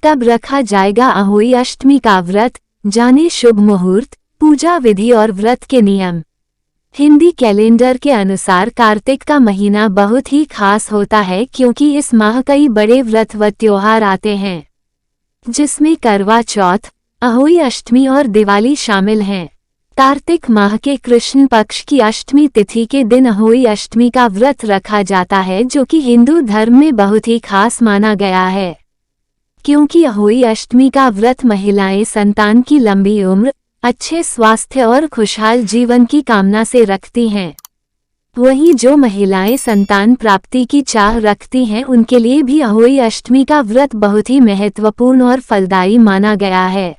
कब रखा जाएगा अहोई अष्टमी का व्रत, जाने शुभ मुहूर्त, पूजा विधि और व्रत के नियम। हिंदी कैलेंडर के अनुसार कार्तिक का महीना बहुत ही खास होता है क्योंकि इस माह कई बड़े व्रत व त्योहार आते हैं, जिसमें करवा चौथ, अहोई अष्टमी और दिवाली शामिल हैं। कार्तिक माह के कृष्ण पक्ष की अष्टमी तिथि के दिन अहोई अष्टमी का व्रत रखा जाता है, जो कि हिंदू धर्म में बहुत ही खास माना गया है, क्योंकि अहोई अष्टमी का व्रत महिलाएं संतान की लंबी उम्र, अच्छे स्वास्थ्य और खुशहाल जीवन की कामना से रखती हैं। वहीं जो महिलाएं संतान प्राप्ति की चाह रखती हैं, उनके लिए भी अहोई अष्टमी का व्रत बहुत ही महत्वपूर्ण और फलदायी माना गया है।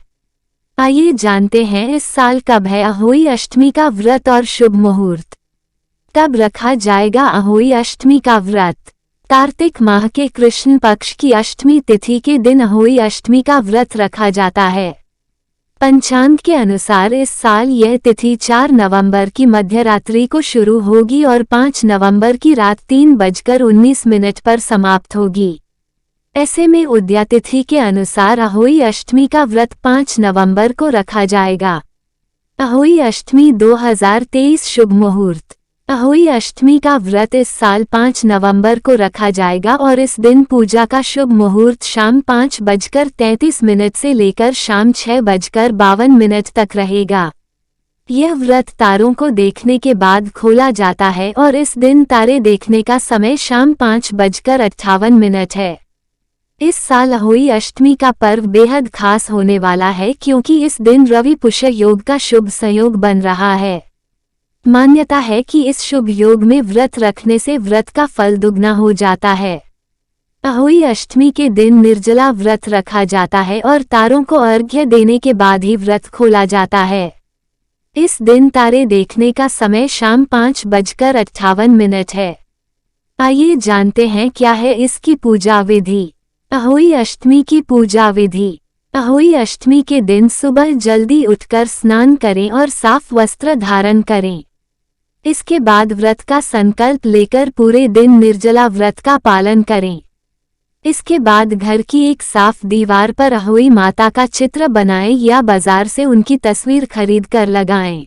आइए जानते हैं इस साल कब है अहोई अष्टमी का व्रत और शुभ मुहूर्त। कब रखा जाएगा अहोई अष्टमी का व्रत? कार्तिक माह के कृष्ण पक्ष की अष्टमी तिथि के दिन अहोई अष्टमी का व्रत रखा जाता है। पंचांग के अनुसार इस साल यह तिथि 4 नवंबर की मध्यरात्रि को शुरू होगी और 5 नवंबर की रात 3:19 पर समाप्त होगी। ऐसे में उदया तिथि के अनुसार अहोई अष्टमी का व्रत 5 नवंबर को रखा जाएगा। अहोई अष्टमी 2023 शुभ मुहूर्त। अहोई अष्टमी का व्रत इस साल 5 नवंबर को रखा जाएगा और इस दिन पूजा का शुभ मुहूर्त शाम 5:33 से लेकर शाम 6:52 तक रहेगा। यह व्रत तारों को देखने के बाद खोला जाता है और इस दिन तारे देखने का समय शाम 5:58 है। इस साल अहोई अष्टमी का पर्व बेहद खास होने वाला है क्योंकि इस दिन रवि पुष्य योग का शुभ संयोग बन रहा है। मान्यता है कि इस शुभ योग में व्रत रखने से व्रत का फल दुगना हो जाता है। अहोई अष्टमी के दिन निर्जला व्रत रखा जाता है और तारों को अर्घ्य देने के बाद ही व्रत खोला जाता है। इस दिन तारे देखने का समय शाम 5:58 है। आइए जानते हैं क्या है इसकी पूजा विधि। अहोई अष्टमी की पूजा विधि। अहोई अष्टमी के दिन सुबह जल्दी उठकर स्नान करें और साफ वस्त्र धारण करें। इसके बाद व्रत का संकल्प लेकर पूरे दिन निर्जला व्रत का पालन करें। इसके बाद घर की एक साफ दीवार पर अहोई माता का चित्र बनाएं या बाजार से उनकी तस्वीर खरीद कर लगाएं।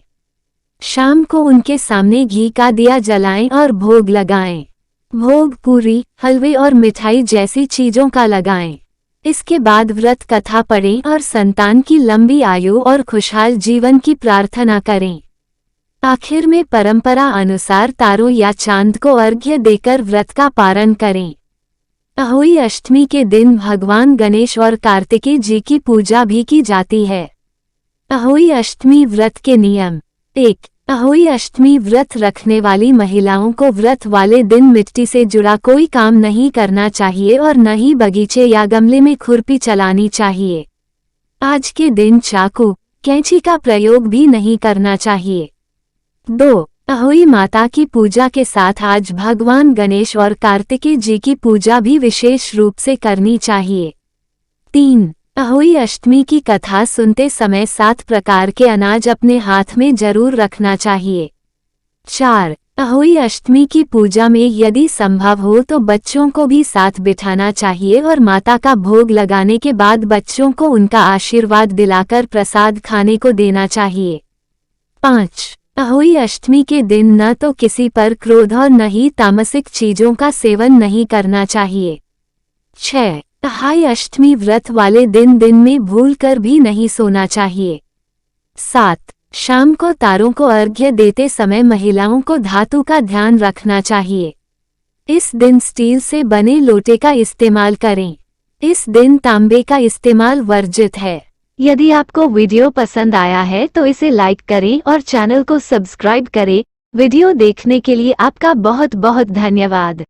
शाम को उनके सामने घी का दिया जलाएं और भोग लगाएं। भोग पूरी, हलवे और मिठाई जैसी चीजों का लगाएं। इसके बाद व्रत कथा पढ़ें और संतान की लंबी आयु और खुशहाल जीवन की प्रार्थना करें। आखिर में परंपरा अनुसार तारों या चांद को अर्घ्य देकर व्रत का पारण करें। अहोई अष्टमी के दिन भगवान गणेश और कार्तिकेय जी की पूजा भी की जाती है। अहोई अष्टमी व्रत के नियम। 1. अहोई अष्टमी व्रत रखने वाली महिलाओं को व्रत वाले दिन मिट्टी से जुड़ा कोई काम नहीं करना चाहिए और न ही बगीचे या गमले में खुरपी चलानी चाहिए। आज के दिन चाकू, कैंची का प्रयोग भी नहीं करना चाहिए। 2. अहोई माता की पूजा के साथ आज भगवान गणेश और कार्तिकेय जी की पूजा भी विशेष रूप से करनी चाहिए। 3. अहोई अष्टमी की कथा सुनते समय 7 प्रकार के अनाज अपने हाथ में जरूर रखना चाहिए। 4. अहोई अष्टमी की पूजा में यदि संभव हो तो बच्चों को भी साथ बिठाना चाहिए और माता का भोग लगाने के बाद बच्चों को उनका आशीर्वाद दिलाकर प्रसाद खाने को देना चाहिए। 5. अहोई अष्टमी के दिन न तो किसी पर क्रोध और न ही तामसिक चीजों का सेवन नहीं करना चाहिए। 6. अहोई अष्टमी व्रत वाले दिन में भूलकर भी नहीं सोना चाहिए। 7. शाम को तारों को अर्घ्य देते समय महिलाओं को धातु का ध्यान रखना चाहिए। इस दिन स्टील से बने लोटे का इस्तेमाल करें। इस दिन तांबे का इस्तेमाल वर्जित है। यदि आपको वीडियो पसंद आया है तो इसे लाइक करें और चैनल को सब्सक्राइब करें। वीडियो देखने के लिए आपका बहुत बहुत धन्यवाद।